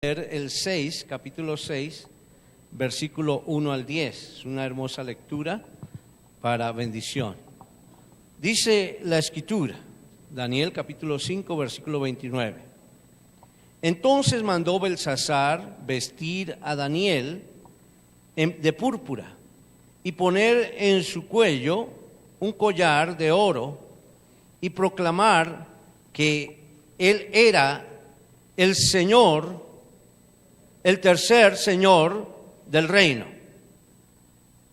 El 6, capítulo 6, versículo 1 al 10. Es una hermosa lectura para bendición. Dice la Escritura, Daniel capítulo 5, versículo 29. Entonces mandó Belsasar vestir a Daniel de púrpura y poner en su cuello un collar de oro y proclamar que él era el Señor, el tercer Señor del reino.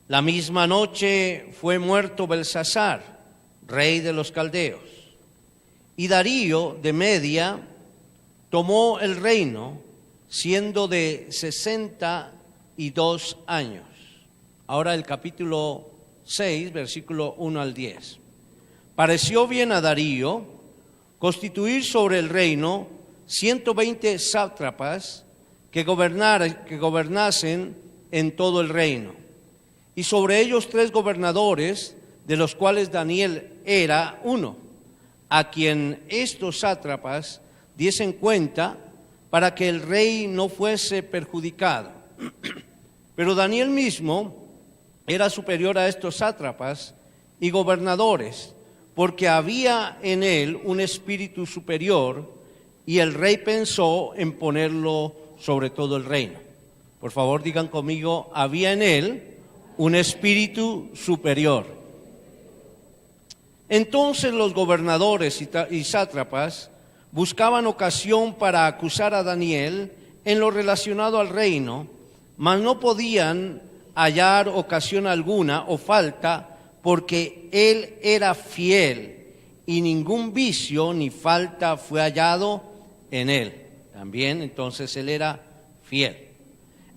La misma noche fue muerto Belsasar, rey de los caldeos, y Darío de Media tomó el reino, siendo de 62 años. Ahora el capítulo 6, versículo 1 al 10. Pareció bien a Darío constituir sobre el reino 120 sátrapas que gobernasen en todo el reino, y sobre ellos 3 gobernadores, de los cuales Daniel era uno, a quien estos sátrapas diesen cuenta para que el rey no fuese perjudicado. Pero Daniel mismo era superior a estos sátrapas y gobernadores, porque había en él un espíritu superior, y el rey pensó en ponerlo sobre todo el reino. Por favor, digan conmigo, había en él un espíritu superior. Entonces los gobernadores y sátrapas buscaban ocasión para acusar a Daniel en lo relacionado al reino, mas no podían hallar ocasión alguna o falta, porque él era fiel y ningún vicio ni falta fue hallado en él. También entonces él era fiel.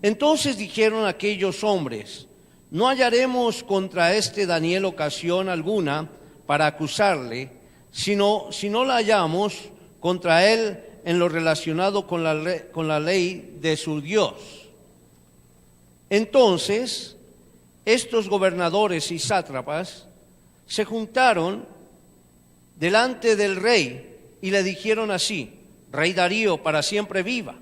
Entonces dijeron aquellos hombres: no hallaremos contra este Daniel ocasión alguna para acusarle, si no la hallamos contra él en lo relacionado con la ley de su Dios. Entonces estos gobernadores y sátrapas se juntaron delante del rey y le dijeron así: Rey Darío, para siempre viva.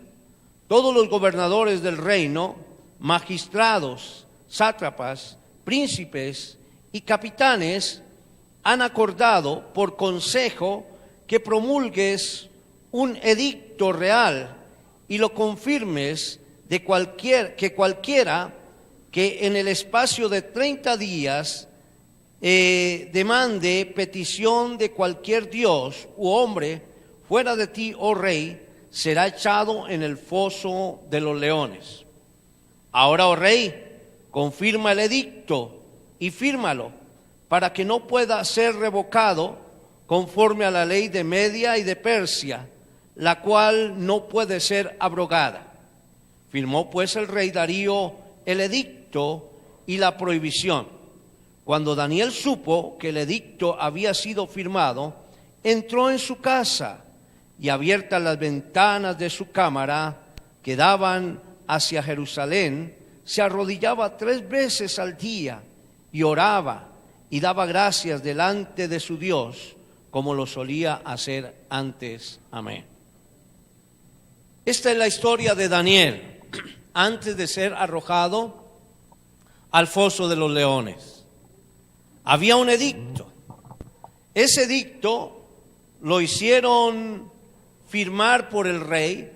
Todos los gobernadores del reino, magistrados, sátrapas, príncipes y capitanes han acordado por consejo que promulgues un edicto real y lo confirmes que cualquiera que en el espacio de 30 días demande petición de cualquier dios u hombre fuera de ti, oh rey, será echado en el foso de los leones. Ahora, oh rey, confirma el edicto y fírmalo, para que no pueda ser revocado conforme a la ley de Media y de Persia, la cual no puede ser abrogada. Firmó pues el rey Darío el edicto y la prohibición. Cuando Daniel supo que el edicto había sido firmado, entró en su casa, y abiertas las ventanas de su cámara que daban hacia Jerusalén, se arrodillaba 3 veces al día y oraba y daba gracias delante de su Dios, como lo solía hacer antes. Amén. Esta es la historia de Daniel antes de ser arrojado al foso de los leones. Había un edicto. Ese edicto lo hicieron firmar por el rey,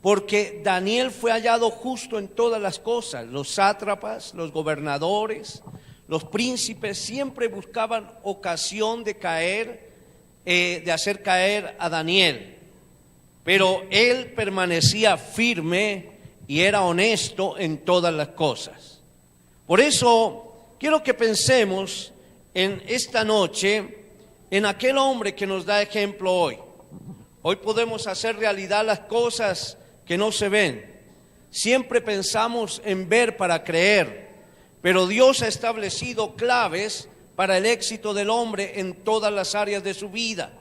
porque Daniel fue hallado justo en todas las cosas. Los sátrapas, los gobernadores, los príncipes siempre buscaban ocasión de hacer caer a Daniel, pero él permanecía firme y era honesto en todas las cosas. Por eso quiero que pensemos en esta noche en aquel hombre que nos da ejemplo hoy. Hoy podemos hacer realidad las cosas que no se ven. Siempre pensamos en ver para creer, pero Dios ha establecido claves para el éxito del hombre en todas las áreas de su vida.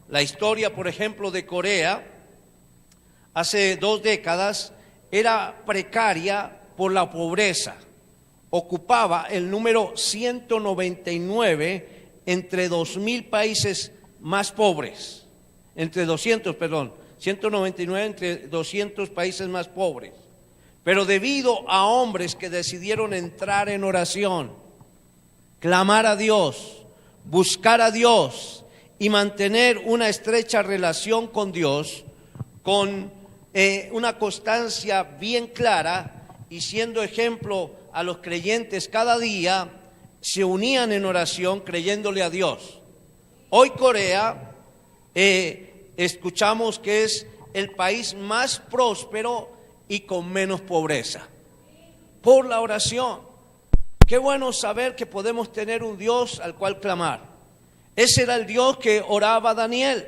La historia, por ejemplo, de Corea, hace 2 décadas, era precaria por la pobreza. Ocupaba el número 199 entre 200 países más pobres. Entre 200, 199 entre 200 países más pobres. Pero debido a hombres que decidieron entrar en oración, clamar a Dios, buscar a Dios y mantener una estrecha relación con Dios, con una constancia bien clara y siendo ejemplo a los creyentes cada día, se unían en oración creyéndole a Dios. Hoy Corea, escuchamos que es el país más próspero y con menos pobreza, por la oración. Qué bueno saber que podemos tener un Dios al cual clamar. Ese era el Dios que oraba Daniel,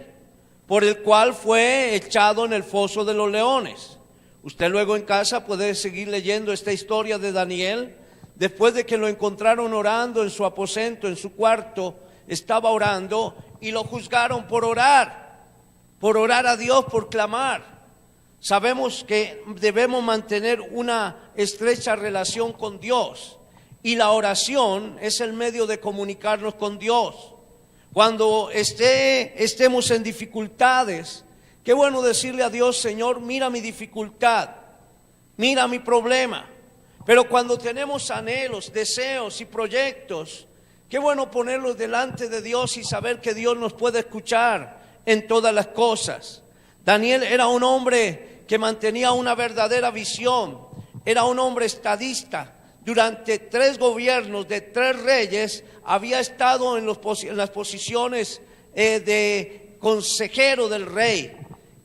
por el cual fue echado en el foso de los leones. Usted luego en casa puede seguir leyendo esta historia de Daniel. Después de que lo encontraron orando en su aposento, en su cuarto, estaba orando y lo juzgaron por orar a Dios, por clamar. Sabemos que debemos mantener una estrecha relación con Dios y la oración es el medio de comunicarnos con Dios. Cuando estemos en dificultades, qué bueno decirle a Dios: Señor, mira mi dificultad, mira mi problema. Pero cuando tenemos anhelos, deseos y proyectos, qué bueno ponerlos delante de Dios y saber que Dios nos puede escuchar en todas las cosas. Daniel era un hombre que mantenía una verdadera visión, era un hombre estadista. Durante 3 gobiernos de 3 reyes había estado en las posiciones de consejero del rey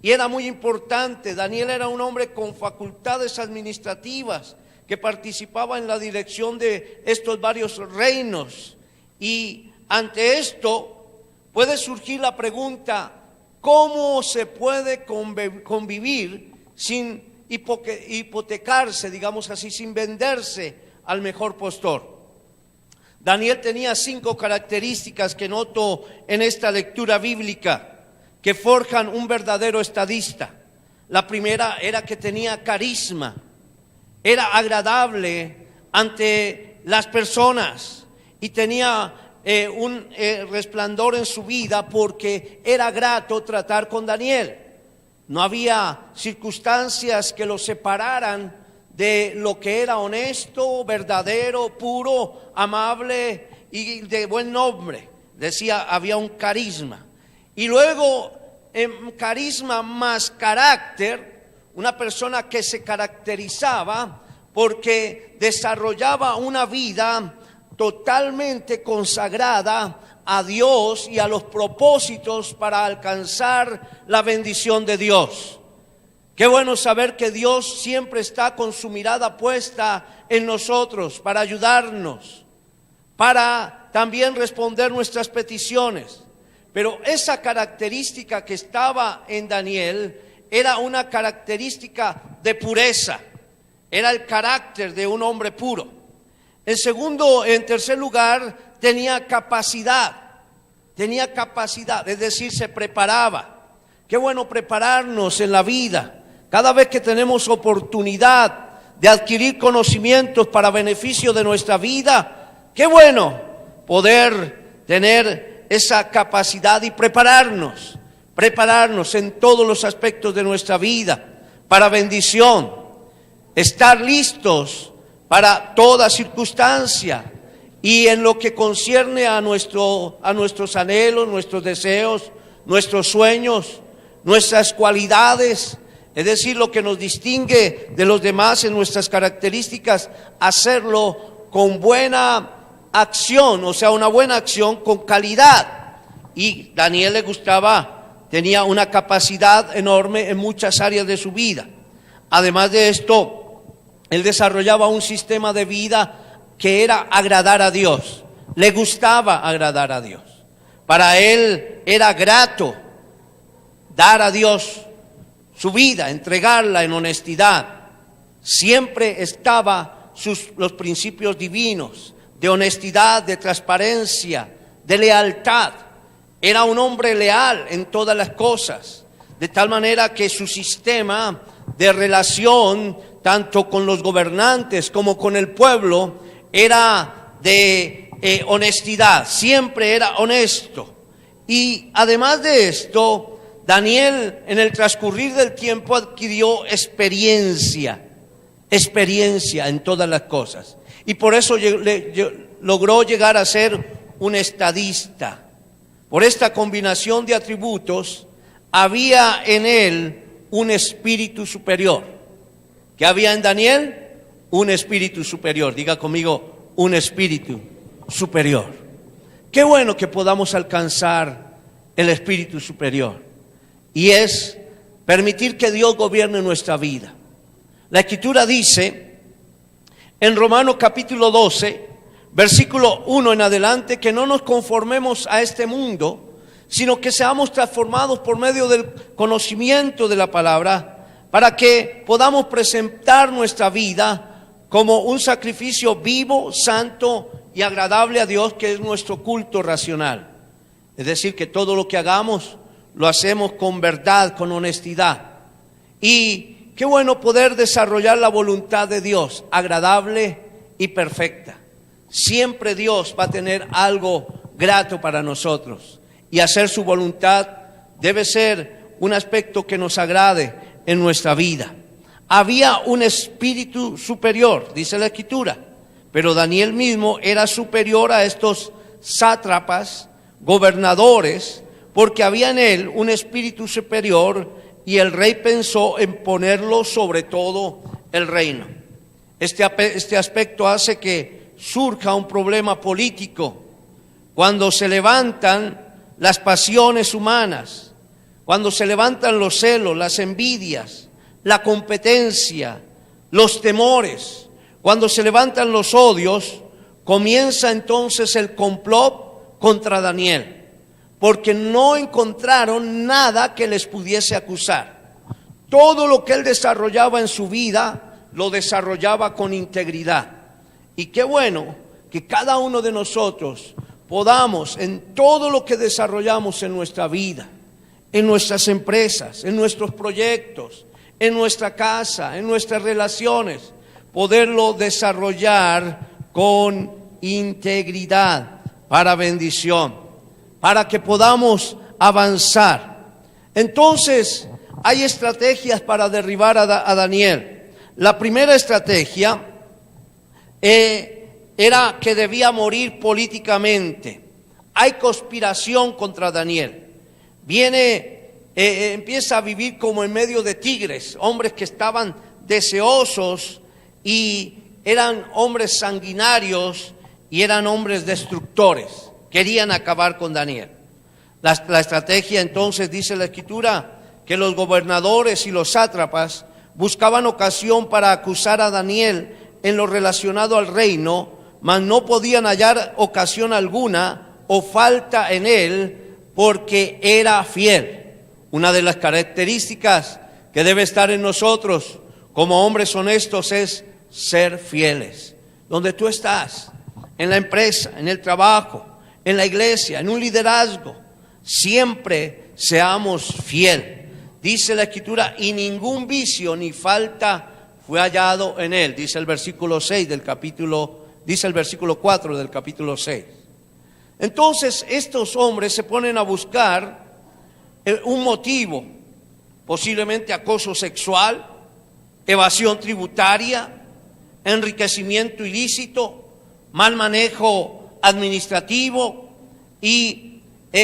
y era muy importante. Daniel era un hombre con facultades administrativas que participaba en la dirección de estos varios reinos. Y ante esto puede surgir la pregunta: ¿cómo se puede convivir sin hipotecarse, digamos así, sin venderse al mejor postor? Daniel tenía 5 características que noto en esta lectura bíblica que forjan un verdadero estadista. La primera era que tenía carisma, era agradable ante las personas y tenía un resplandor en su vida porque era grato tratar con Daniel. No había circunstancias que lo separaran de lo que era honesto, verdadero, puro, amable y de buen nombre. Decía, había un carisma. Y luego, carisma más carácter, una persona que se caracterizaba porque desarrollaba una vida totalmente consagrada a Dios y a los propósitos para alcanzar la bendición de Dios. Qué bueno saber que Dios siempre está con su mirada puesta en nosotros para ayudarnos, para también responder nuestras peticiones. Pero esa característica que estaba en Daniel era una característica de pureza, era el carácter de un hombre puro. En tercer lugar, tenía capacidad, es decir, se preparaba. Qué bueno prepararnos en la vida. Cada vez que tenemos oportunidad de adquirir conocimientos para beneficio de nuestra vida, qué bueno poder tener esa capacidad y prepararnos en todos los aspectos de nuestra vida para bendición, estar listos para toda circunstancia y en lo que concierne a nuestros anhelos, nuestros deseos, nuestros sueños, nuestras cualidades. Es decir, lo que nos distingue de los demás en nuestras características, hacerlo con buena acción, o sea, una buena acción con calidad. Y Daniel tenía una capacidad enorme en muchas áreas de su vida. Además de esto, él desarrollaba un sistema de vida que era agradar a Dios. Le gustaba agradar a Dios. Para él era grato dar a Dios su vida, entregarla en honestidad. Siempre estaba los principios divinos de honestidad, de transparencia, de lealtad. Era un hombre leal en todas las cosas, de tal manera que su sistema de relación, tanto con los gobernantes como con el pueblo, era de honestidad. Siempre era honesto. Y además de esto, Daniel en el transcurrir del tiempo adquirió experiencia en todas las cosas. Y por eso logró llegar a ser un estadista. Por esta combinación de atributos, había en él un espíritu superior. ¿Qué había en Daniel? Un espíritu superior. Diga conmigo, un espíritu superior. Qué bueno que podamos alcanzar el espíritu superior. Y es permitir que Dios gobierne nuestra vida. La Escritura dice en Romanos capítulo 12, versículo 1 en adelante, que no nos conformemos a este mundo, sino que seamos transformados por medio del conocimiento de la palabra, para que podamos presentar nuestra vida como un sacrificio vivo, santo y agradable a Dios, que es nuestro culto racional. Es decir, que todo lo que hagamos lo hacemos con verdad, con honestidad. Y qué bueno poder desarrollar la voluntad de Dios, agradable y perfecta. Siempre Dios va a tener algo grato para nosotros. Y hacer su voluntad debe ser un aspecto que nos agrade en nuestra vida. Había un espíritu superior, dice la Escritura, pero Daniel mismo era superior a estos sátrapas, gobernadores, porque había en él un espíritu superior y el rey pensó en ponerlo sobre todo el reino. Este aspecto hace que surja un problema político cuando se levantan las pasiones humanas, cuando se levantan los celos, las envidias, la competencia, los temores, cuando se levantan los odios, comienza entonces el complot contra Daniel, porque no encontraron nada que les pudiese acusar. Todo lo que él desarrollaba en su vida, lo desarrollaba con integridad. Y qué bueno que cada uno de nosotros podamos, en todo lo que desarrollamos en nuestra vida, en nuestras empresas, en nuestros proyectos, en nuestra casa, en nuestras relaciones, poderlo desarrollar con integridad para bendición, para que podamos avanzar. Entonces, hay estrategias para derribar a Daniel. La primera estrategia era que debía morir políticamente. Hay conspiración contra Daniel. Empieza a vivir como en medio de tigres, hombres que estaban deseosos y eran hombres sanguinarios y eran hombres destructores. Querían acabar con Daniel. La estrategia entonces, dice la Escritura, que los gobernadores y los sátrapas buscaban ocasión para acusar a Daniel en lo relacionado al reino, mas no podían hallar ocasión alguna o falta en él, porque era fiel. Una de las características que debe estar en nosotros como hombres honestos es ser fieles. Donde tú estás, en la empresa, en el trabajo, en la iglesia, en un liderazgo, siempre seamos fiel. Dice la Escritura, y ningún vicio ni falta fue hallado en él, dice el versículo 6 del capítulo, dice el versículo 4 del capítulo 6. Entonces estos hombres se ponen a buscar un motivo, posiblemente acoso sexual, evasión tributaria, enriquecimiento ilícito, mal manejo administrativo y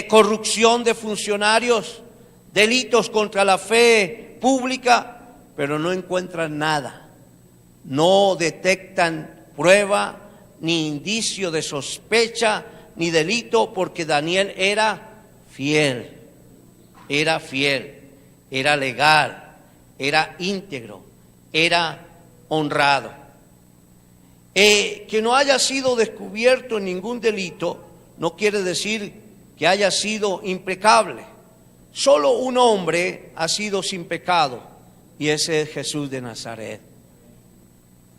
corrupción de funcionarios, delitos contra la fe pública, pero no encuentran nada. No detectan prueba, ni indicio de sospecha, ni delito, porque Daniel era fiel, era legal, era íntegro, era honrado. Que no haya sido descubierto en ningún delito no quiere decir que haya sido impecable. Solo un hombre ha sido sin pecado, y ese es Jesús de Nazaret.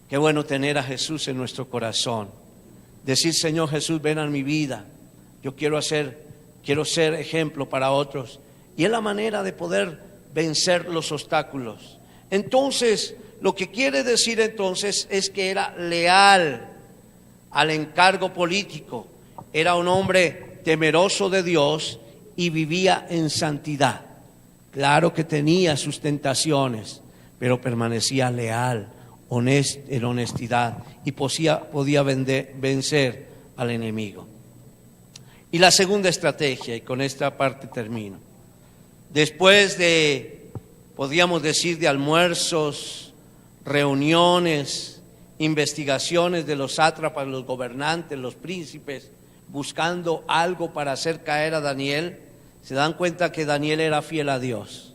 Qué bueno tener a Jesús en nuestro corazón. Decir, Señor Jesús, ven a mi vida. Yo quiero ser ejemplo para otros. Y es la manera de poder vencer los obstáculos. Entonces, lo que quiere decir entonces es que era leal al encargo político. Era un hombre temeroso de Dios y vivía en santidad. Claro que tenía sus tentaciones, pero permanecía leal, en honestidad, y podía vencer al enemigo. Y la segunda estrategia, y con esta parte termino. Después de, podríamos decir, de almuerzos, reuniones, investigaciones de los sátrapas, los gobernantes, los príncipes, buscando algo para hacer caer a Daniel, se dan cuenta que Daniel era fiel a Dios.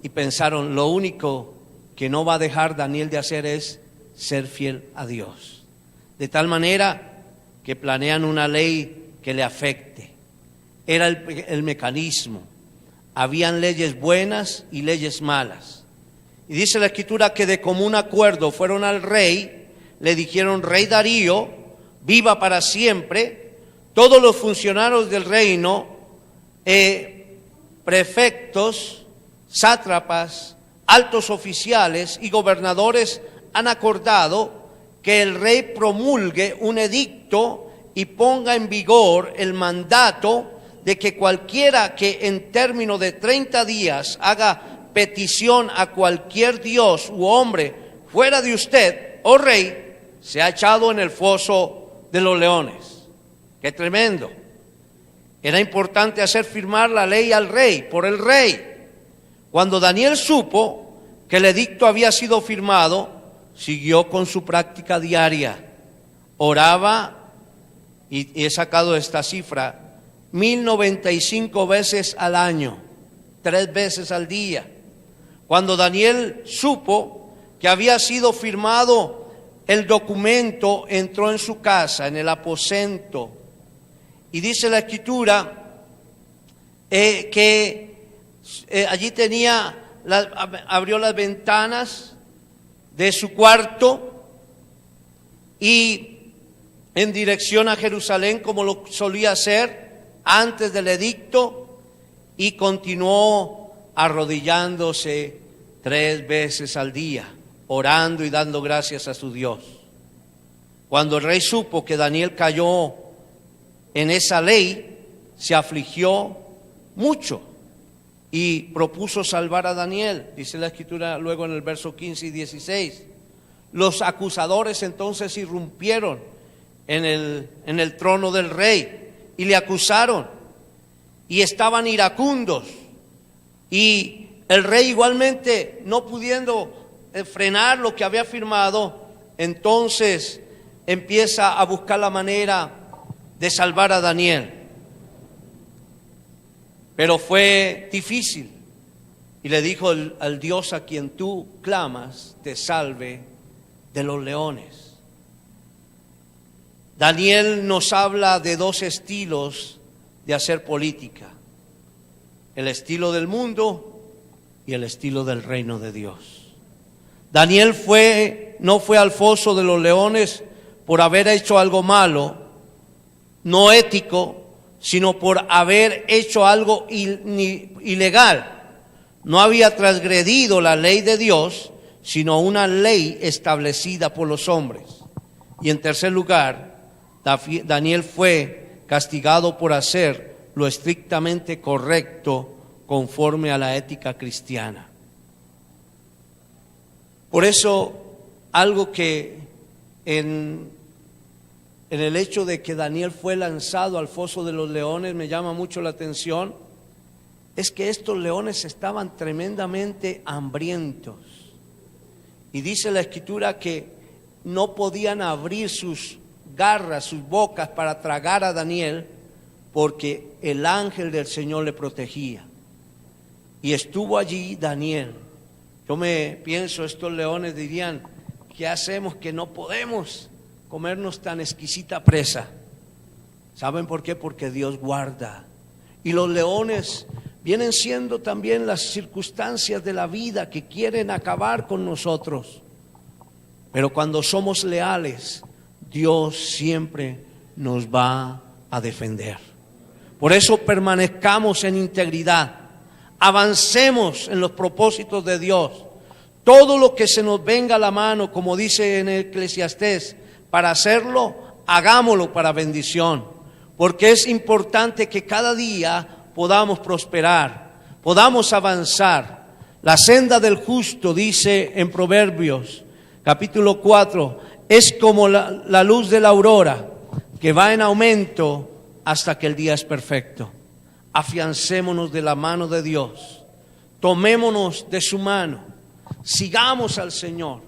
Y pensaron, lo único que no va a dejar Daniel de hacer es ser fiel a Dios. De tal manera que planean una ley que le afecte. Era el mecanismo. Habían leyes buenas y leyes malas. Y dice la Escritura que de común acuerdo fueron al rey, le dijeron: Rey Darío, viva para siempre. Todos los funcionarios del reino, prefectos, sátrapas, altos oficiales y gobernadores han acordado que el rey promulgue un edicto y ponga en vigor el mandato de que cualquiera que en término de 30 días haga petición a cualquier dios u hombre fuera de usted, oh rey, sea echado en el foso de los leones. ¡Qué tremendo! Era importante hacer firmar la ley al rey, por el rey. Cuando Daniel supo que el edicto había sido firmado, siguió con su práctica diaria. Oraba, y he sacado esta cifra, 1095 veces al año, 3 veces al día. Cuando Daniel supo que había sido firmado el documento, entró en su casa, en el aposento, y dice la Escritura que allí tenía, abrió las ventanas de su cuarto y en dirección a Jerusalén, como lo solía hacer antes del edicto, y continuó arrodillándose 3 veces al día, orando y dando gracias a su Dios. Cuando el rey supo que Daniel cayó en esa ley, se afligió mucho y propuso salvar a Daniel. Dice la Escritura luego en el verso 15 y 16. Los acusadores entonces irrumpieron en el trono del rey y le acusaron, y estaban iracundos. Y el rey, igualmente no pudiendo frenar lo que había firmado, entonces empieza a buscar la manera de salvar a Daniel. Pero fue difícil, y le dijo: al Dios a quien tú clamas te salve de los leones. Daniel nos habla de 2 estilos de hacer política: el estilo del mundo y el estilo del reino de Dios. Daniel no fue al foso de los leones por haber hecho algo malo, no ético, sino por haber hecho algo ilegal. No había transgredido la ley de Dios, sino una ley establecida por los hombres. Y en tercer lugar, Daniel fue castigado por hacer lo estrictamente correcto conforme a la ética cristiana. Por eso, algo que en el hecho de que Daniel fue lanzado al foso de los leones me llama mucho la atención, es que estos leones estaban tremendamente hambrientos. Y dice la Escritura que no podían abrir sus garras, sus bocas para tragar a Daniel, porque el ángel del Señor le protegía. Y estuvo allí Daniel. Yo me pienso, estos leones dirían: ¿qué hacemos que no podemos comernos tan exquisita presa? ¿Saben por qué? Porque Dios guarda. Y los leones vienen siendo también las circunstancias de la vida que quieren acabar con nosotros. Pero cuando somos leales, Dios siempre nos va a defender. Por eso permanezcamos en integridad, avancemos en los propósitos de Dios. Todo lo que se nos venga a la mano, como dice en Eclesiastés, para hacerlo, hagámoslo para bendición, porque es importante que cada día podamos prosperar. podamos avanzar. La senda del justo, dice en Proverbios, capítulo 4, es como la luz de la aurora, que va en aumento hasta que el día es perfecto. Afiancémonos de la mano de Dios, tomémonos de su mano, sigamos al Señor.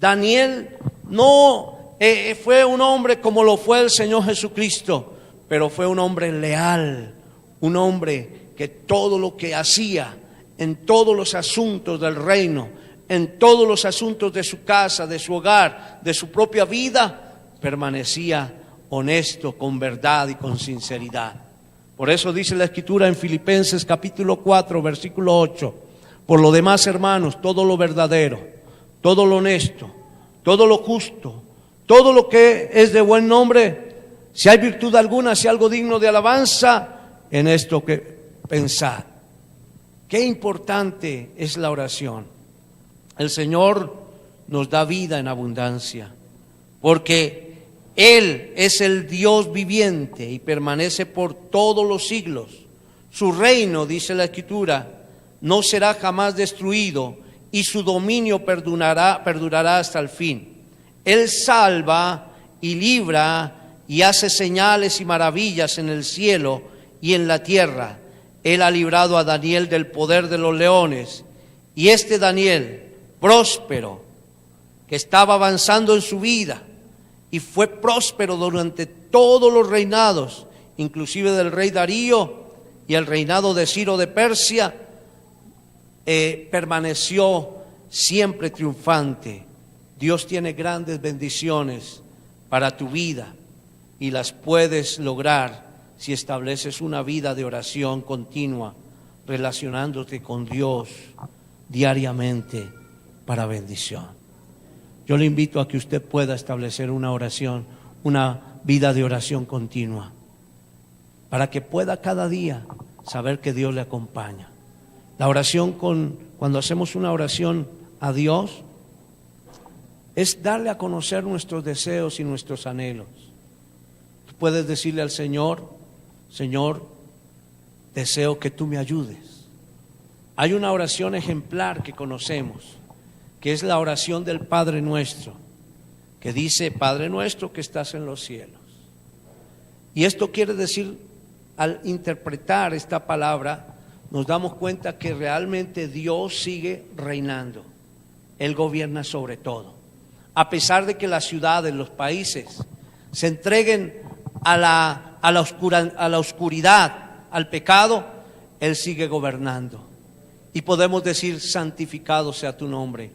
Daniel no fue un hombre como lo fue el Señor Jesucristo, pero fue un hombre leal, un hombre que todo lo que hacía, en todos los asuntos del reino, en todos los asuntos de su casa, de su hogar, de su propia vida, permanecía honesto, con verdad y con sinceridad. Por eso dice la Escritura en Filipenses capítulo 4, versículo 8: por lo demás, hermanos, todo lo verdadero, todo lo honesto, todo lo justo, todo lo que es de buen nombre, si hay virtud alguna, si algo digno de alabanza, en esto que pensad. Qué importante es la oración. El Señor nos da vida en abundancia, porque Él es el Dios viviente y permanece por todos los siglos. Su reino, dice la Escritura, no será jamás destruido, y su dominio perdurará hasta el fin. Él salva y libra y hace señales y maravillas en el cielo y en la tierra. Él ha librado a Daniel del poder de los leones, y este Daniel, próspero, que estaba avanzando en su vida, y fue próspero durante todos los reinados, inclusive del rey Darío y el reinado de Ciro de Persia, permaneció siempre triunfante. Dios tiene grandes bendiciones para tu vida, y las puedes lograr si estableces una vida de oración continua, relacionándote con Dios diariamente para bendición. Yo le invito a que usted pueda establecer una oración, una vida de oración continua, para que pueda cada día saber que Dios le acompaña. La oración, cuando hacemos una oración a Dios, es darle a conocer nuestros deseos y nuestros anhelos. Tú puedes decirle al Señor: Señor, deseo que tú me ayudes. Hay una oración ejemplar que conocemos, que es la oración del Padre Nuestro, que dice: Padre nuestro que estás en los cielos. Y esto quiere decir, al interpretar esta palabra, nos damos cuenta que realmente Dios sigue reinando. Él gobierna sobre todo. A pesar de que las ciudades, los países se entreguen a la oscuridad, al pecado, Él sigue gobernando. Y podemos decir: santificado sea tu nombre.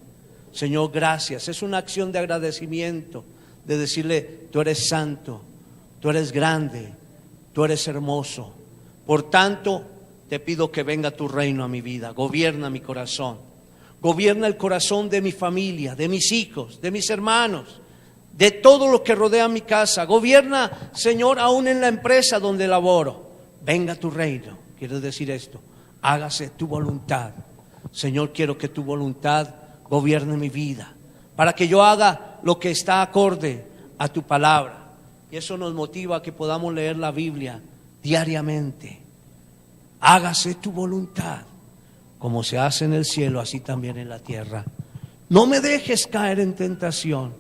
Señor, gracias. Es una acción de agradecimiento, de decirle: tú eres santo, tú eres grande, tú eres hermoso. Por tanto, te pido que venga tu reino a mi vida. Gobierna mi corazón, gobierna el corazón de mi familia, de mis hijos, de mis hermanos, de todo lo que rodea mi casa. Gobierna, Señor, aún en la empresa donde laboro. Venga tu reino. Quiero decir esto: hágase tu voluntad. Señor, quiero que tu voluntad gobierne mi vida, para que yo haga lo que está acorde a tu palabra. Y eso nos motiva a que podamos leer la Biblia diariamente. Hágase tu voluntad, como se hace en el cielo, así también en la tierra. No me dejes caer en tentación.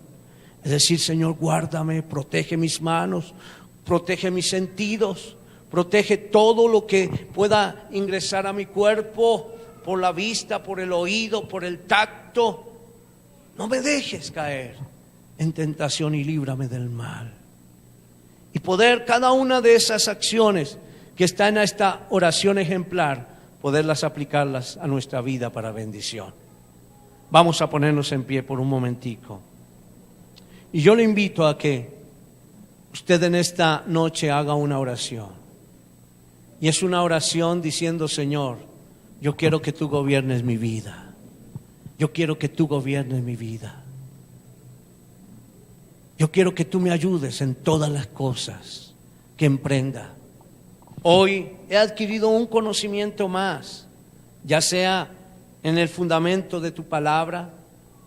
Es decir, Señor, guárdame, protege mis manos, protege mis sentidos, protege todo lo que pueda ingresar a mi cuerpo, por la vista, por el oído, por el tacto. No me dejes caer en tentación y líbrame del mal. Y poder cada una de esas acciones que está en esta oración ejemplar, poderlas aplicarlas a nuestra vida para bendición. Vamos a ponernos en pie por un momentico. Y yo le invito a que usted en esta noche haga una oración. Y es una oración diciendo: Señor, yo quiero que tú gobiernes mi vida. Yo quiero que tú gobiernes mi vida. Yo quiero que tú me ayudes en todas las cosas que emprenda. Hoy he adquirido un conocimiento más, ya sea en el fundamento de tu palabra,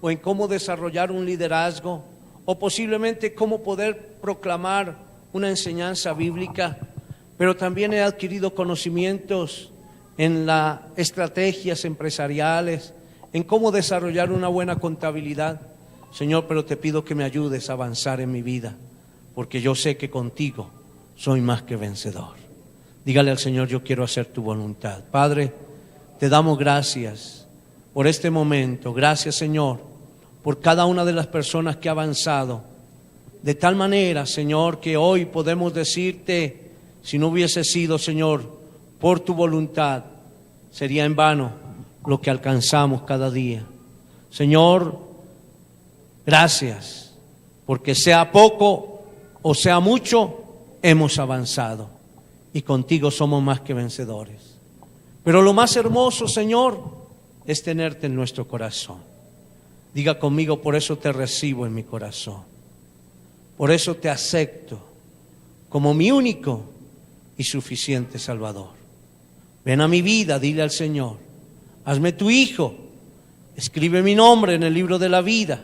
o en cómo desarrollar un liderazgo, o posiblemente cómo poder proclamar una enseñanza bíblica. Pero también he adquirido conocimientos en las estrategias empresariales, en cómo desarrollar una buena contabilidad. Señor, pero te pido que me ayudes a avanzar en mi vida, porque yo sé que contigo soy más que vencedor. Dígale al Señor, yo quiero hacer tu voluntad. Padre, te damos gracias por este momento. Gracias, Señor, por cada una de las personas que ha avanzado. De tal manera, Señor, que hoy podemos decirte, si no hubiese sido, Señor, por tu voluntad, sería en vano lo que alcanzamos cada día. Señor, gracias, porque sea poco o sea mucho, hemos avanzado y contigo somos más que vencedores. Pero lo más hermoso, Señor, es tenerte en nuestro corazón. Diga conmigo, por eso te recibo en mi corazón. Por eso te acepto como mi único y suficiente Salvador. Ven a mi vida, dile al Señor, hazme tu hijo, escribe mi nombre en el libro de la vida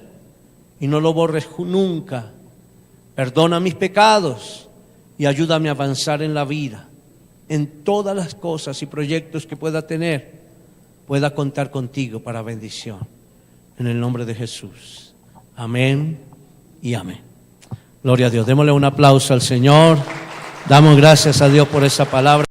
y no lo borres nunca. Perdona mis pecados y ayúdame a avanzar en la vida, en todas las cosas y proyectos que pueda tener, pueda contar contigo para bendición. En el nombre de Jesús. Amén y amén. Gloria a Dios. Démosle un aplauso al Señor. Damos gracias a Dios por esa palabra.